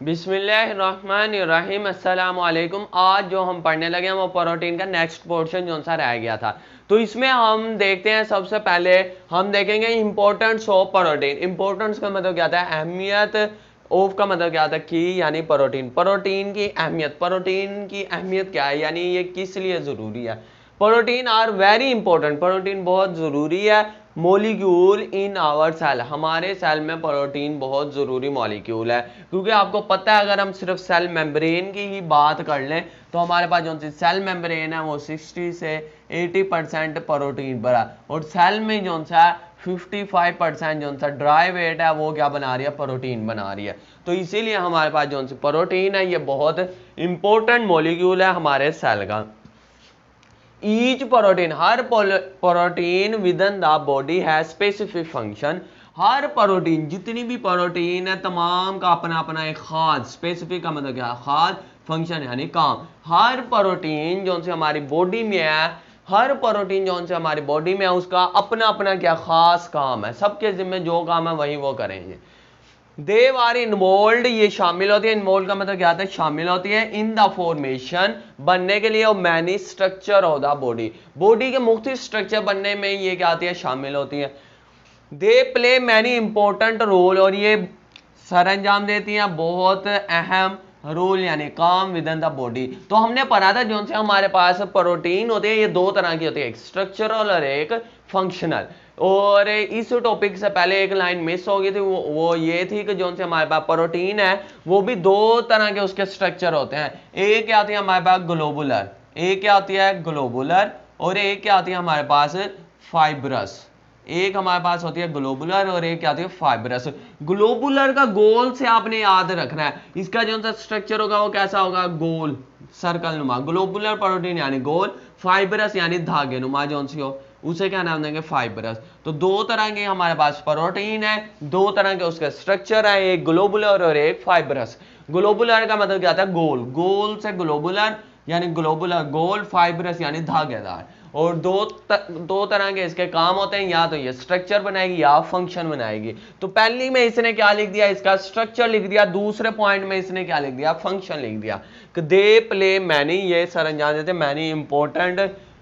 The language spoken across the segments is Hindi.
बिस्मिल्लाहिर्रहमानिर्रहीम अस्सलाम वालेकुम। आज जो हम पढ़ने लगे हैं वो प्रोटीन का नेक्स्ट पोर्शन जो सा रह गया था। तो इसमें हम देखते हैं, सबसे पहले हम देखेंगे इंपॉर्टेंस ऑफ प्रोटीन। इंपॉर्टेंस का मतलब क्या था, अहमियत। ऑफ का मतलब क्या था, की यानी प्रोटीन। प्रोटीन की अहमियत, प्रोटीन की अहमियत क्या है, यानी ये किस लिए ज़रूरी है। Protein are very important, protein बहुत ज़रूरी है। मॉलिक्यूल इन आवर सेल, हमारे सेल में प्रोटीन बहुत ज़रूरी मॉलिक्यूल है। क्योंकि आपको पता है, अगर हम सिर्फ सेल मेम्ब्रेन की ही बात कर लें तो हमारे पास जो सी सेल मेम्ब्रेन है वो 60 से 80% प्रोटीन पर है, और सेल में जो सा 55% जो सा ड्राई वेट है वो क्या बना रही है, प्रोटीन बना रही है। तो इसीलिए हमारे पास जो सी प्रोटीन है ये बहुत इंपॉर्टेंट मॉलिक्यूल है हमारे सेल का। Each protein, her protein with in the body है स्पेसिफिक फंक्शन। हर प्रोटीन, जितनी भी प्रोटीन है तमाम का अपना अपना एक खास, स्पेसिफिक का मतलब क्या है, खास फंक्शन यानी काम। हर प्रोटीन जो से हमारी बॉडी में है, हर प्रोटीन जो से हमारी बॉडी में है उसका अपना अपना क्या खास काम है। सबके जिम्मे जो काम है वही वो करेंगे। देव आर इन्वॉल्व, ये शामिल होती है। इन्वॉल्व का मतलब क्या होता है, शामिल होती है इन द फॉर्मेशन, बनने के लिए, और many structure of the body, body के मुख्तलिफ स्ट्रक्चर बनने में ये क्या आती है, शामिल होती है। They play many important role, और ये सर अंजाम देती हैं बहुत अहम रोल यानी काम विद इन द बॉडी। तो हमने पढ़ा था जो से हमारे पास प्रोटीन होते हैं ये दो तरह की होती है, एक स्ट्रक्चरल और एक फंक्शनल। और इस टॉपिक से पहले एक लाइन मिस हो गई थी, वो ये थी कि जो से हमारे पास प्रोटीन है वो भी दो तरह के उसके स्ट्रक्चर होते हैं। एक क्या आती है हमारे पास ग्लोबुलर, एक क्या आती है ग्लोबुलर, और एक क्या आती है हमारे पास फाइब्रस। एक हमारे पास होती है ग्लोबुलर और एक क्या आती है फाइब्रस। ग्लोबुलर का गोल से आपने याद रखना है, इसका जो सा स्ट्रक्चर होगा वो कैसा होगा, गोल सर्कल नुमा। ग्लोबुलर प्रोटीन यानी गोल, फाइब्रस यानी धागे नुमा जो सी हो उसे क्या नाम देंगे, फाइब्रस। तो दो तरह के हमारे पास प्रोटीन है, दो तरह के उसके स्ट्रक्चर है, एक ग्लोबुलर और एक फाइब्रस। ग्लोबुलर का मतलब क्या था, गोल, गोल से ग्लोबुलर यानी ग्लोबुलर गोल, फाइब्रस यानी धागेदार। और दो तरह के इसके काम होते हैं, या तो ये स्ट्रक्चर बनाएगी या फंक्शन बनाएगी। तो पहली में इसने क्या लिख दिया, इसका स्ट्रक्चर लिख दिया, दूसरे पॉइंट में इसने क्या लिख दिया, फंक्शन लिख दिया। दे प्ले मैनी, ये सर अंजाम देते many important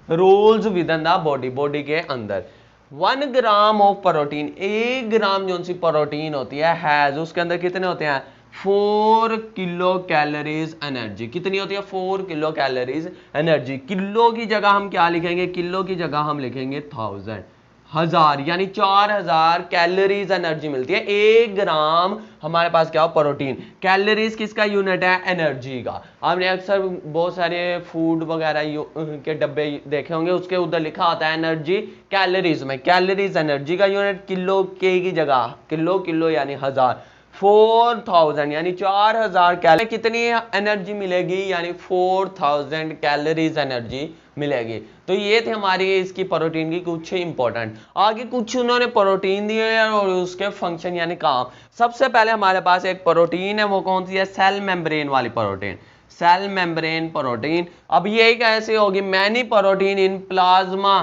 roles within the body, body के अंदर। 1 ग्राम ऑफ प्रोटीन, 1 ग्राम जो सी प्रोटीन होती है हैज, उसके अंदर कितने होते हैं, 4 किलो कैलोरीज एनर्जी। कितनी होती है, 4 किलो कैलोरीज एनर्जी। किलो की जगह हम क्या लिखेंगे, किलो की जगह हम लिखेंगे 1000, हजार, यानी 4000 कैलोरीज एनर्जी मिलती है 1 ग्राम हमारे पास क्या हो, प्रोटीन। कैलोरीज किसका यूनिट है, एनर्जी का। आपने अक्सर बहुत सारे फूड वगैरह के डब्बे देखे होंगे, उसके उधर लिखा होता है एनर्जी कैलोरीज में। कैलोरीज एनर्जी का यूनिट, किलो के की जगह किलो, किलो यानी हजार। 4000 यानी 4000 कैलोरी, कितनी एनर्जी मिलेगी, यानी 4000 कैलोरीज एनर्जी मिलेगी। तो ये थे हमारी इसकी प्रोटीन की कुछ इंपॉर्टेंट। आगे कुछ उन्होंने प्रोटीन दिए हैं और उसके फंक्शन यानी काम। सबसे पहले हमारे पास एक प्रोटीन है, वो कौन सी है, सेल मेम्ब्रेन वाली प्रोटीन, सेल मेम्ब्रेन प्रोटीन। अब ये कैसे होगी, many protein in plasma,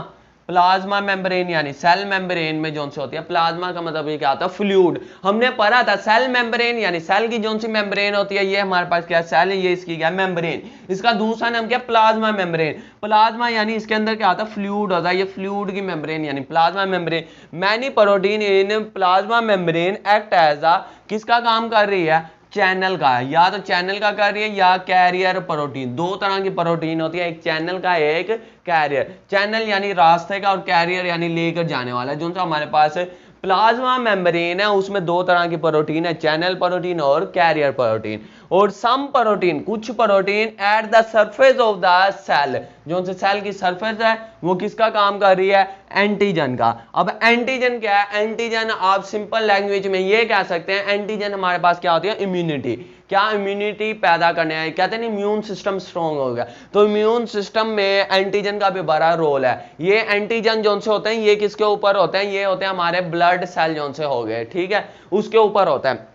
plasma membrane यानी सेल मेम्ब्रेन में जो सी होती है। प्लाज्मा का मतलब ये क्या होता है, फ्लूइड। हमने पढ़ा था सेल मेम्ब्रेन यानी सेल की जो सी मेम्ब्रेन होती है, ये हमारे पास क्या सेल है, ये इसकी क्या मेम्ब्रेन। इसका दूसरा नाम क्या, प्लाज्मा मेम्ब्रेन। प्लाज्मा यानी इसके अंदर क्या होता है, फ्लूइड होता है, ये फ्लूइड की मेम्ब्रेन यानी plasma membrane. Many protein in plasma membrane act as a, किसका काम कर रही है, चैनल का, या तो चैनल का कर रही है या कैरियर प्रोटीन। दो तरह की प्रोटीन होती है, एक चैनल का एक कैरियर। चैनल यानी रास्ते का और कैरियर यानी लेकर जाने वाला। जो हमारे पास प्लाज्मा मेम्ब्रेन है उसमें दो तरह की प्रोटीन है, चैनल प्रोटीन और कैरियर प्रोटीन। और सम प्रोटीन, कुछ protein at the surface of the cell, जो से सेल की सरफेस है वो किसका काम कर रही है, एंटीजन का। अब एंटीजन क्या है, एंटीजन आप सिंपल लैंग्वेज में ये कह सकते हैं, एंटीजन हमारे पास क्या होती है, इम्यूनिटी। क्या, इम्यूनिटी पैदा करने है, कहते हैं इम्यून सिस्टम स्ट्रॉन्ग हो गया। तो इम्यून सिस्टम में एंटीजन का भी बड़ा रोल है। ये एंटीजन जो से होते हैं ये किसके ऊपर होते हैं, ये होते हैं हमारे ब्लड सेल जो से हो गए, ठीक है, उसके ऊपर होता है।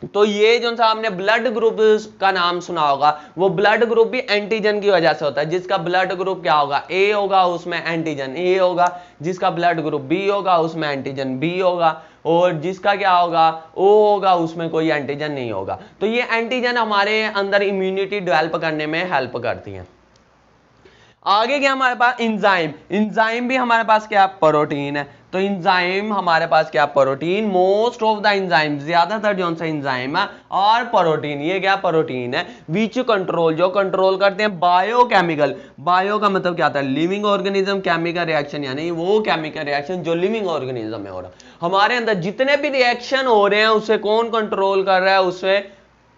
तो ये जो सा आपने ब्लड ग्रुप का नाम सुना होगा, वो ब्लड ग्रुप भी एंटीजन की वजह से होता है। जिसका ब्लड ग्रुप क्या होगा, ए होगा, उसमें एंटीजन ए होगा। जिसका ब्लड ग्रुप बी होगा, उसमें एंटीजन बी होगा। और जिसका क्या होगा, ओ होगा, उसमें कोई एंटीजन नहीं होगा। तो ये एंटीजन हमारे अंदर इम्यूनिटी डेवलप करने में हेल्प करती है। आगे क्या हमारे पास इंजाइम, इंजाइम भी हमारे पास क्या प्रोटीन है। तो इंजाइम हमारे पास क्या protein, most of the enzyme, ज्यादातर जो सा इंजाइम है और प्रोटीन, ये क्या प्रोटीन है। विच कंट्रोल, जो कंट्रोल करते हैं बायोकेमिकल, बायो का मतलब क्या था, लिविंग ऑर्गेनिज्म, केमिकल रिएक्शन यानी वो केमिकल रिएक्शन जो लिविंग ऑर्गेनिज्म में हो रहा। हमारे अंदर जितने भी रिएक्शन हो रहे हैं उसे कौन कंट्रोल कर रहा है, उसे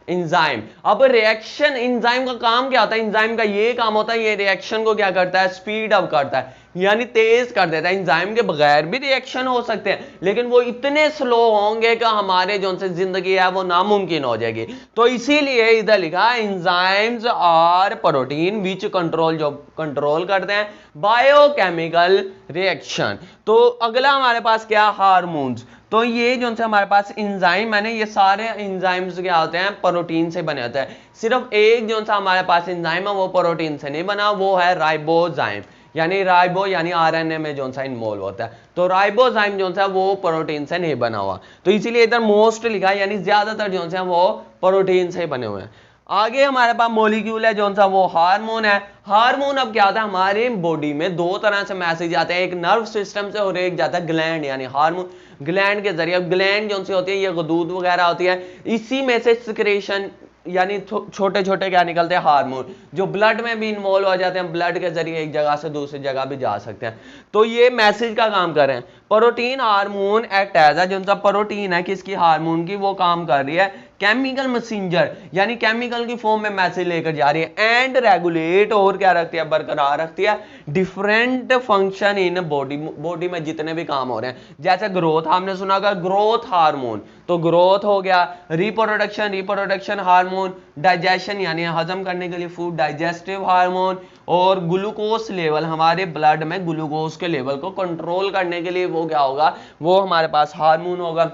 इंजाइम। अब रिएक्शन, इंजाइम का काम क्या होता है, इंजाइम का ये काम होता है, ये रिएक्शन को क्या करता है, स्पीड अप करता है यानी तेज कर देता है। इंजाइम के बगैर भी रिएक्शन हो सकते हैं, लेकिन वो इतने स्लो होंगे कि हमारे जो से जिंदगी है वो नामुमकिन हो जाएगी। तो इसीलिए इधर लिखा enzymes are protein which control, जो कंट्रोल करते हैं बायोकेमिकल रिएक्शन। तो अगला हमारे पास क्या, हार्मोन्स। तो ये जो से हमारे पास इंजाइम है ना, ये सारे इंजाइम्स क्या होते हैं, प्रोटीन से बने होते हैं। सिर्फ एक जो सा हमारे पास इंजाइम है वो प्रोटीन से नहीं बना, वो है राइबोजाइम, यानी राइबो यानी आरएनए में जो सा इन्वॉल्व होता है। तो राइबोजाइम जो सा वो प्रोटीन से नहीं बना हुआ, तो इसीलिए इधर मोस्ट लिखा है, यानी ज्यादातर जो सा वो प्रोटीन से बने हुए हैं। आगे हमारे पास मॉलिक्यूल है जो सा वो हार्मोन है। हार्मोन अब क्या होता है, हमारे बॉडी में दो तरह से मैसेज आते हैं, एक नर्व सिस्टम से और एक जाता है ग्लैंड यानी हार्मोन ग्लैंड के जरिए। ग्लैंड जो सी होती है ये दूध वगैरह होती है, इसी में से सिक्रेशन यानी छोटे छोटे क्या निकलते हैं, हार्मोन, जो ब्लड में भी इन्वॉल्व हो जाते हैं, ब्लड के जरिए एक जगह से दूसरी जगह भी जा सकते हैं। तो ये मैसेज का काम कर रहे हैं। Protein hormone act as a, जो प्रोटीन है किसकी, हार्मोन की, वो काम कर रही है केमिकल मैसेंजर, यानी केमिकल की फॉर्म में मैसेज लेकर जा रही है। एंड रेगुलेट, और क्या रखती है, बरकरार रखती है different function in body, body में जितने भी काम हो रहे हैं। जैसे ग्रोथ, हमने सुना होगा ग्रोथ हार्मोन, तो ग्रोथ हो गया। Reproduction, reproduction hormone. डाइजेशन यानी हजम करने के लिए फूड, डाइजेस्टिव हार्मोन। और ग्लूकोज लेवल, हमारे ब्लड में ग्लूकोज के लेवल को कंट्रोल करने के लिए वो क्या होगा, वो हमारे पास हार्मोन होगा।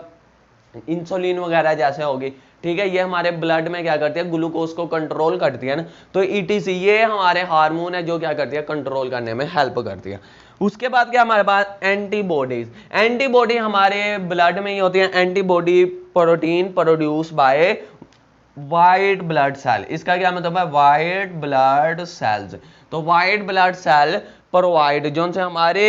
इंसुलिन वगैरह जैसे होगी, ठीक है, ये हमारे ब्लड में क्या करती है, ग्लूकोज को कंट्रोल करती है ना। तो ईटीसी ये हमारे हार्मोन है जो क्या करती है, कंट्रोल करने में हेल्प करती है। उसके बाद क्या हमारे पास एंटीबॉडीज। एंटीबॉडी हमारे ब्लड में ही होती है। Antibody protein produce by white blood cell. इसका क्या मतलब है, वाइट ब्लड सेल्स। तो वाइट ब्लड सेल प्रोवाइड, जो से हमारे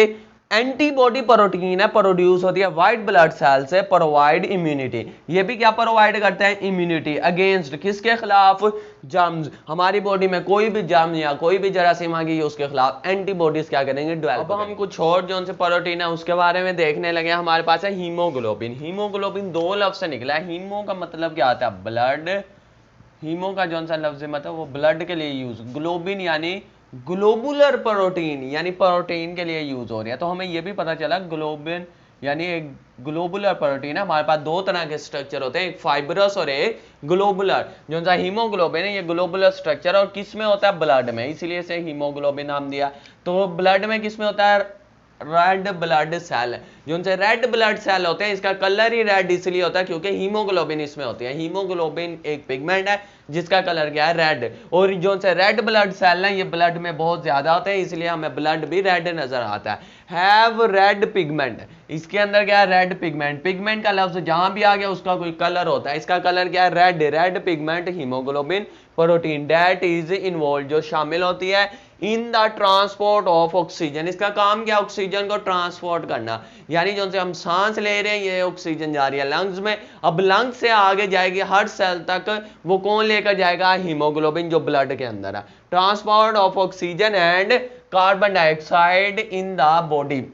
एंटीबॉडी प्रोटीन है प्रोड्यूस होती है व्हाइट ब्लड सेल से, प्रोवाइड इम्यूनिटी। ये भी क्या प्रोवाइड करते हैं, इम्यूनिटी अगेंस्ट, किसके खिलाफ, जर्म्स। हमारी बॉडी में कोई भी जर्म या कोई भी जरासीम आ गई उसके खिलाफ एंटीबॉडीज क्या करेंगे, डेवलप। अब हम कुछ और जो से प्रोटीन है उसके बारे में देखने लगे। हमारे पास है हीमोग्लोबिन। हीमोग्लोबिन दो लफ्ज से निकला है। हीमो का मतलब क्या आता है, ब्लड। हीमो का जो सा लफ्ज मतलब वो ब्लड के लिए यूज, ग्लोबिन यानी ग्लोबुलर प्रोटीन, यानी प्रोटीन के लिए यूज हो रही है। तो हमें यह भी पता चला ग्लोबिन यानी एक ग्लोबुलर प्रोटीन है। हमारे पास दो तरह के स्ट्रक्चर होते हैं, एक फाइब्रस और एक ग्लोबुलर। जो सा हीमोग्लोबिन है ये ग्लोबुलर स्ट्रक्चर और किस में होता है, ब्लड में, इसीलिए से हीमोग्लोबिन नाम दिया। तो ब्लड में किस में होता है, रेड ब्लड सेल। जो उनसे रेड ब्लड सेल होते हैं, इसका कलर ही रेड इसलिए होता है क्योंकि हीमोग्लोबिन इसमें होती है। हीमोग्लोबिन एक पिगमेंट है जिसका कलर क्या है, रेड। और जो से रेड ब्लड सेल है ये ब्लड में बहुत ज्यादा होते हैं, इसलिए हमें ब्लड भी रेड नजर आता है। हैव रेड पिगमेंट, इसके अंदर क्या है, रेड पिगमेंट। पिगमेंट का लफ्ज जहां भी आ गया उसका कोई कलर होता है, इसका कलर क्या है, red. Red pigment haemoglobin protein that is involve, जो शामिल होती है in the transport of oxygen. इसका काम क्या, ऑक्सीजन को ट्रांसपोर्ट करना, यानी जो से हम सांस ले रहे हैं ये ऑक्सीजन जा रही है लंग्स में, अब लंग्स से आगे जाएगी हर सेल तक, वो कौन लेकर जाएगा, हीमोग्लोबिन जो ब्लड के अंदर है। Transport of oxygen and carbon dioxide in the body.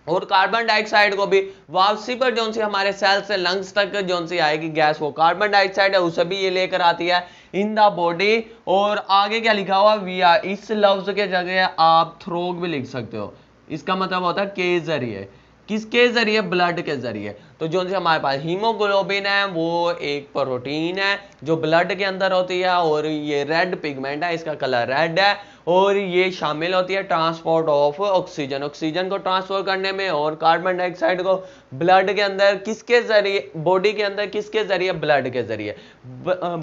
और कार्बन डाइऑक्साइड को भी वापसी पर जो सी हमारे सेल से लंग्स तक जो सी आएगी गैस, वो कार्बन डाइऑक्साइड है, उसे भी ये लेकर आती है इन द बॉडी। और आगे क्या लिखा हुआ, वी आर, इस लफ्ज के जगह आप थ्रोग भी लिख सकते हो, इसका मतलब होता है के जरिए। किसके जरिए? ब्लड के जरिए। तो जो हमारे पास हीमोग्लोबिन है वो एक प्रोटीन है जो ब्लड के अंदर होती है, और ये रेड पिगमेंट है, इसका कलर रेड है, और ये शामिल होती है ट्रांसपोर्ट ऑफ ऑक्सीजन, ऑक्सीजन को ट्रांसफर करने में, और कार्बन डाइऑक्साइड को ब्लड के अंदर किसके जरिए? बॉडी के अंदर किसके जरिए? ब्लड के जरिए।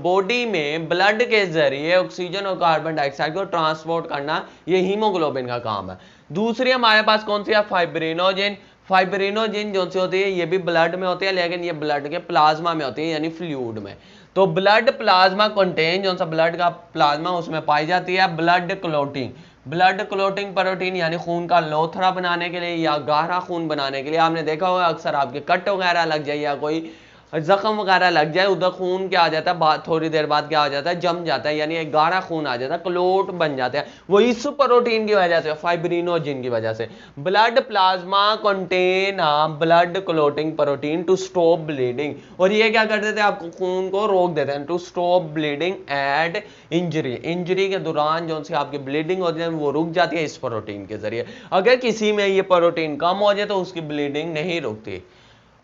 बॉडी में ब्लड के जरिए ऑक्सीजन और कार्बन डाइऑक्साइड को ट्रांसपोर्ट करना ये हीमोग्लोबिन का काम है। दूसरी हमारे पास कौन सी है? फाइब्रिनोजेन। फाइब्रिनोजेन जो सी होती है ये भी ब्लड में होती है, लेकिन ये ब्लड के प्लाज्मा में होती है, यानी फ्लूइड में। तो ब्लड प्लाज्मा कंटेन, जो सा ब्लड का प्लाज्मा उसमें पाई जाती है blood clotting. Blood clotting protein यानी खून का लोथड़ा बनाने के लिए या गाढ़ा खून बनाने के लिए। आपने देखा होगा अक्सर आपके कट वगैरह लग जाए या कोई जख्म वगैरह लग जाए, उधर खून क्या आ जाता है, थोड़ी देर बाद क्या आ जाता है? जम जाता है, यानी एक गाढ़ा खून आ जाता है, क्लोट बन जाता है। वो इस प्रोटीन की वजह से, फाइब्रिनोजेन की वजह से। Blood plasma contain blood clotting protein to stop bleeding, और ये क्या कर देते हैं? आपको खून को रोक देते हैं। To stop bleeding at injury, injury के दौरान जो सी आपकी ब्लीडिंग होती है वो रुक जाती है इस प्रोटीन के जरिए। अगर किसी में ये प्रोटीन कम हो जाए तो उसकी ब्लीडिंग नहीं रुकती।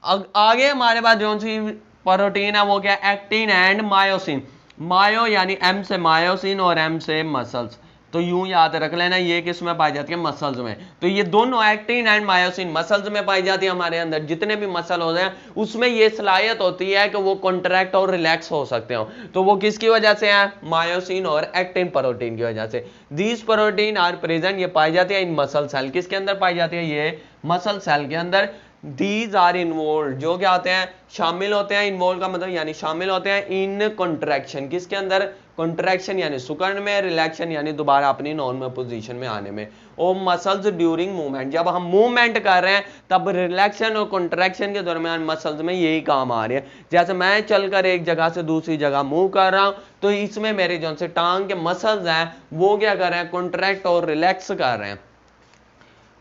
आगे हमारे पास जो सी प्रोटीन है वो क्या? Actin and myosin. मायो यानी एम से मायोसिन और एम से मसल्स, तो यूं याद रख लेना ये किस में पाई जाती है? मसल्स में। तो ये दोनों एक्टिन एंड मायोसिन मसल्स में पाई जाती है। हमारे अंदर जितने भी मसल होते हैं उसमें ये सलाहियत होती है कि वो कॉन्ट्रैक्ट और रिलैक्स हो सकते हो। तो वो किसकी वजह से है? मायोसिन और एक्टिन प्रोटीन की वजह से। दीज प्रोटीन आर प्रेजेंट, ये पाई जाती है इन मसल सेल। किसके अंदर पाई जाती है? ये मसल सेल के अंदर। दीज आर इन्वॉल्व, जो क्या होते हैं? शामिल होते हैं। इन्वॉल्व का मतलब यानी शामिल होते हैं इन कॉन्ट्रैक्शन। किसके अंदर? कॉन्ट्रैक्शन यानी सुकड़न में, रिलैक्शन यानी दोबारा अपनी नॉर्मल पोजीशन में आने में। और मसल्स ड्यूरिंग मूवमेंट, जब हम मूवमेंट कर रहे हैं तब रिलैक्शन और कॉन्ट्रैक्शन के दरमियान मसल्स में यही काम आ रही है। जैसे मैं चलकर एक जगह से दूसरी जगह मूव कर रहा हूं तो इसमें मेरे जो से टांग के मसल्स हैं वो क्या कर रहे हैं? कॉन्ट्रैक्ट और रिलैक्स कर रहे हैं।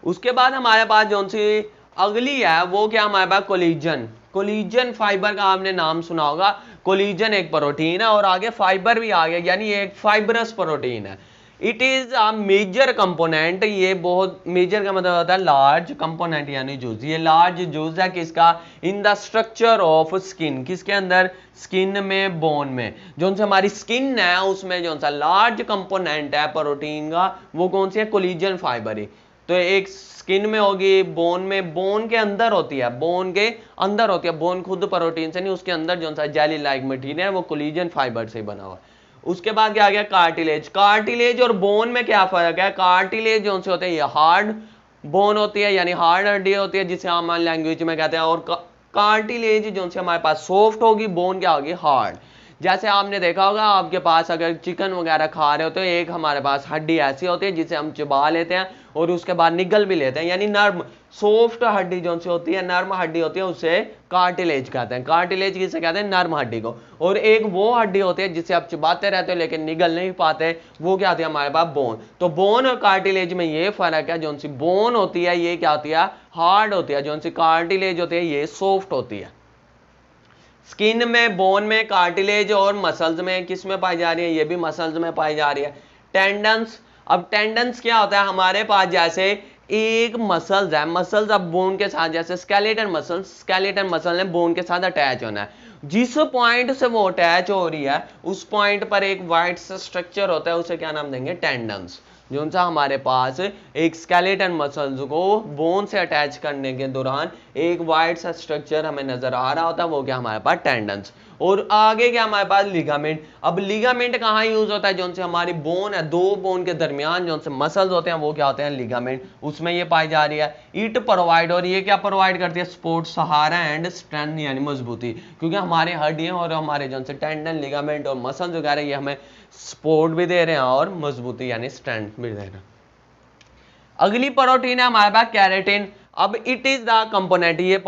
उसके बाद हमारे पास जो सी अगली है वो क्या? हमारे पास कोलिजन। कोलिजन फाइबर का आपने नाम सुना होगा। कोलिजन एक प्रोटीन है और आगे फाइबर भी आ गया, यानी एक फाइबरस प्रोटीन है। It is a major component, ये बहुत मेजर का मतलब होता है लार्ज कंपोनेंट यानी जुज। ये लार्ज जुज है किसका? In the structure of skin. किसके अंदर? स्किन में, बोन में। जो से हमारी स्किन है उसमें जो सा लार्ज कंपोनेंट है प्रोटीन का वो कौन सी है? कोलिजन फाइबर ही। तो एक स्किन में होगी, बोन में, बोन के अंदर होती है, बोन के अंदर होती है। बोन खुद प्रोटीन से नहीं, उसके अंदर जो सा जेली लाइक मटेरियल है वो कोलिजन फाइबर से बना हुआ। उसके बाद क्या आ गया? कार्टिलेज। कार्टिलेज और बोन में क्या फर्क है? कार्टिलेज जो से होते हैं ये हार्ड बोन होती है, यानी हार्ड हड्डी होती है जिसे हम लैंग्वेज में कहते हैं, और कार्टिलेज जो से हमारे पास सॉफ्ट होगी, बोन क्या होगी? हार्ड। जैसे आपने देखा होगा आपके पास अगर चिकन वगैरह खा रहे हो तो एक हमारे पास हड्डी ऐसी होती है जिसे हम चबा लेते हैं और उसके बाद निगल भी लेते हैं, यानी नर्म सॉफ्ट हड्डी जो सी होती है, नर्म हड्डी होती है, उसे कार्टिलेज कहते हैं। कार्टिलेज किसे कहते हैं? नर्म हड्डी को। और एक वो हड्डी होती है जिसे आप चबाते रहते हो लेकिन निगल नहीं पाते, वो क्या होती है? हमारे पास बोन। तो बोन और कार्टिलेज में ये फर्क है, जो सी बोन होती है ये क्या होती है? हार्ड होती है। जो सी कार्टिलेज होती है ये सॉफ्ट होती है। स्किन में, बोन में, कार्टिलेज और मसल्स में किस में पाई जा रही है? ये भी मसल्स में पाई जा रही है। टेंडन्स। अब टेंडन्स क्या होता है? हमारे पास जैसे एक मसल्स है, मसल्स अब बोन के साथ, जैसे स्केलेटन मसल्स, स्केलेटन मसल ने बोन के साथ अटैच होना है। जिस पॉइंट से वो अटैच हो रही है उस पॉइंट पर एक वाइट सा स्ट्रक्चर होता है, उसे क्या नाम देंगे? टेंडन्स। जो सा हमारे पास एक स्केलेटन मसल्स को बोन से अटैच करने के दौरान एक वाइट सा स्ट्रक्चर हमें नजर आ रहा होता है, वो क्या? हमारे पास टेंडन्स। और आगे क्या हमारे पास? लिगामेंट। अब लिगामेंट कहाँ यूज होता है? जो से हमारी बोन है, दो बोन के दरमियान जो से मसल्स होते हैं वो क्या होते हैं? लिगामेंट। उसमें ये पाई जा रही है। इट प्रोवाइड, और ये क्या प्रोवाइड करती है? सपोर्ट, सहारा एंड स्ट्रेंथ यानी मजबूती। क्योंकि हमारे हड्डियां और हमारे जो से टेंडन, लिगामेंट और मसल्स वगैरह ये हमें सपोर्ट भी दे रहे हैं और मजबूती यानी स्ट्रेंथ भी दे रहे हैं। अगली प्रोटीन है हमारे पास केराटिन। अब इट इज द कंपोनेंट, ये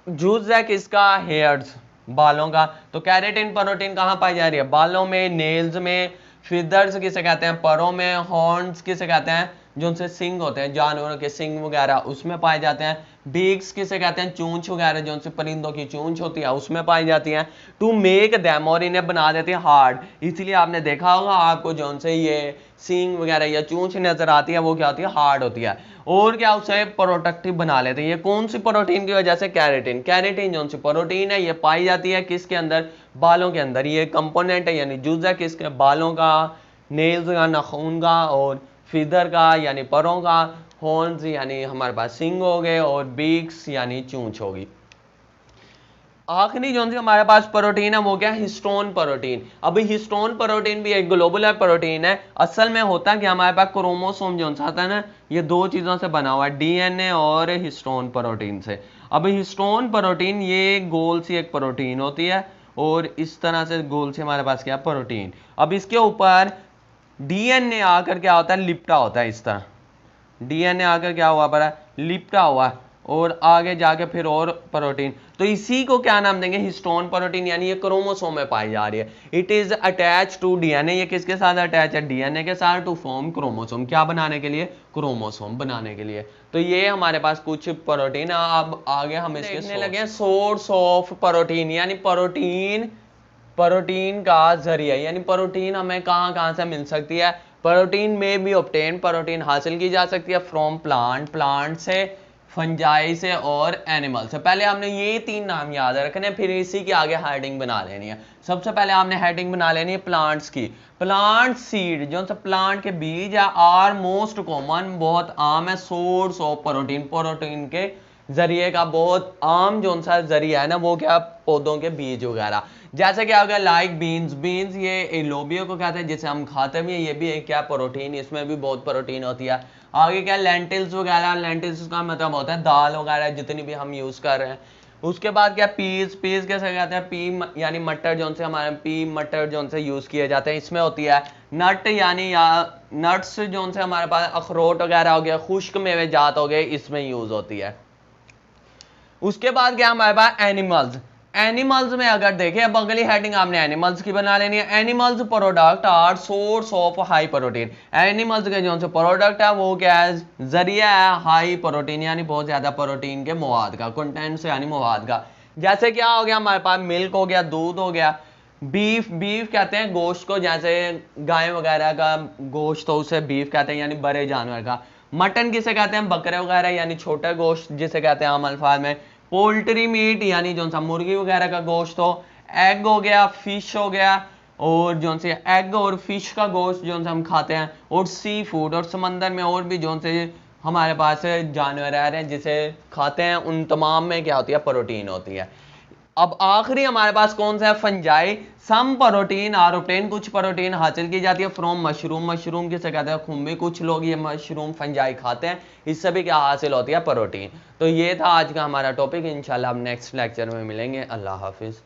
जूस है किसका? हेयर्स, बालों का। तो केराटिन प्रोटीन कहाँ पाई जा रही है? बालों में, नेल्स में, फिदर्स किसे कहते हैं? परों में, हॉर्न्स किसे कहते हैं? जो उनसे सिंग होते हैं, जानवरों के सिंग वगैरह उसमें पाए जाते हैं। बीक्स किसे कहते हैं, चूंच वगैरह जो उनसे परिंदों की चूंच होती है उसमें पाई जाती हैं। टू मेक दैम, और इन्हें बना देते हैं हार्ड, इसलिए आपने देखा होगा आपको जो उनसे ये सींग वगैरह या चूंच नजर आती है वो क्या होती है, हार्ड होती है। और क्या, उसे प्रोडक्टिव बना लेते हैं। ये कौन सी प्रोटीन की वजह से, कैरेटिन। कैरेटिन जो सी प्रोटीन है ये पाई जाती है किसके अंदर, बालों के अंदर। ये कंपोनेंट है यानी जुज है किसके, बालों का, नेल्स का, नाखून का, और फीदर का यानी परों का, हॉर्न्स यानी हमारे पास सिंग हो गए, और बीक्स यानी चूंच होगी। आखिरी जो सी हमारे पास प्रोटीन है वो क्या है, हिस्टोन प्रोटीन। अभी हिस्टोन प्रोटीन भी एक ग्लोबुलर प्रोटीन है। असल में होता कि हमारे पास क्रोमोसोम जो सा था ना, ये दो चीजों से बना हुआ है, डीएनए और हिस्टोन प्रोटीन से। अभी हिस्टोन प्रोटीन ये गोल सी एक प्रोटीन होती है, और इस तरह से गोल सी हमारे पास क्या, प्रोटीन। अब इसके ऊपर डीएनए आकर क्या होता है, लिपटा होता है इस तरह। डीएनए आकर क्या हुआ पड़ा, लिपटा हुआ, और आगे जाके फिर और प्रोटीन। तो इसी को क्या नाम देंगे, हिस्टोन प्रोटीन, यानी ये क्रोमोसोम में पाई जा रही है। It is attach to DNA, ये किसके साथ अटैच है, डीएनए के साथ, टू फॉर्म क्रोमोसोम, क्या बनाने के लिए, क्रोमोसोम बनाने के लिए। तो ये हमारे पास कुछ प्रोटीन। अब आगे हम इसके देखने लगे सोर्स ऑफ प्रोटीन, यानी प्रोटीन का जरिया, यानी प्रोटीन हमें कहां कहां से मिल सकती है। प्रोटीन में भी ऑब्टेन, प्रोटीन हासिल की जा सकती है फ्रॉम प्लांट, प्लांट से, फंजाई से, और एनिमल से। पहले हमने ये तीन नाम याद रखने, फिर इसी के आगे हेडिंग बना लेनी है। सबसे पहले आपने हेडिंग बना लेनी है प्लांट्स की। प्लांट सीड जो सा प्लांट के बीज है, आर मोस्ट कॉमन, बहुत आम है, सोर्स ऑफ प्रोटीन, प्रोटीन के जरिए का बहुत आम जो सा जरिया है ना वो क्या, पौधों के बीज वगैरह। जैसे कि अगर लाइक बीन्स, बीन्स ये लोबियो को कहते हैं जिसे हम खाते भी हैं, ये भी एक क्या, प्रोटीन, इसमें भी बहुत प्रोटीन होती है। आगे क्या, लेंटिल्स वगैरह, लेंटिल्स का मतलब होता है दाल वगैरह जितनी भी हम यूज कर रहे हैं। उसके बाद क्या, पीस, पीस कैसे कहते हैं, पी यानी मटर जो से हमारे पी मटर जो से यूज किए जाते हैं, इसमें होती है। नट यानी या नट्स जो से हमारे पास अखरोट वगैरह हो गया, खुश्क मेवे जात हो गए, इसमें यूज होती है। उसके बाद क्या हमारे पास, एनिमल्स। एनिमल्स में अगर देखें, अब अगली हेडिंग आपने एनिमल्स की बना लेनी है। Animals product are source of high protein, animals के जो प्रोडक्ट है वो क्या है, जरिया है हाई प्रोटीन, यानी बहुत ज्यादा प्रोटीन के मवाद का, कंटेंट से यानी मवाद का। जैसे क्या हो गया हमारे पास, मिल्क हो गया, दूध हो गया। बीफ, बीफ कहते हैं गोश्त को, जैसे गाय वगैरह का गोश्त तो उसे बीफ कहते हैं, यानी बड़े जानवर का। मटन किसे कहते हैं, बकरे वगैरह यानी छोटा गोश्त जिसे कहते हैं आम अल्फाज में। पोल्ट्री मीट यानी जो सा मुर्गी वगैरह का गोश्त हो। एग हो गया, फिश हो गया, और जो से एग और फिश का गोश्त जो हम खाते हैं। और सी फूड, और समंदर में और भी जो से हमारे पास जानवर आ रहे हैं जिसे खाते हैं, उन तमाम में क्या होती है, प्रोटीन होती है। अब आखिरी हमारे पास कौन सा है, fungi. Some protein are obtain, कुछ प्रोटीन हासिल की जाती है फ्रॉम मशरूम, मशरूम किसे कहते हैं, खुम्बी। कुछ लोग ये मशरूम फंजाई खाते हैं, इससे भी क्या हासिल होती है, प्रोटीन। तो ये था आज का हमारा टॉपिक। इंशाल्लाह हम नेक्स्ट लेक्चर में मिलेंगे। अल्लाह हाफिज।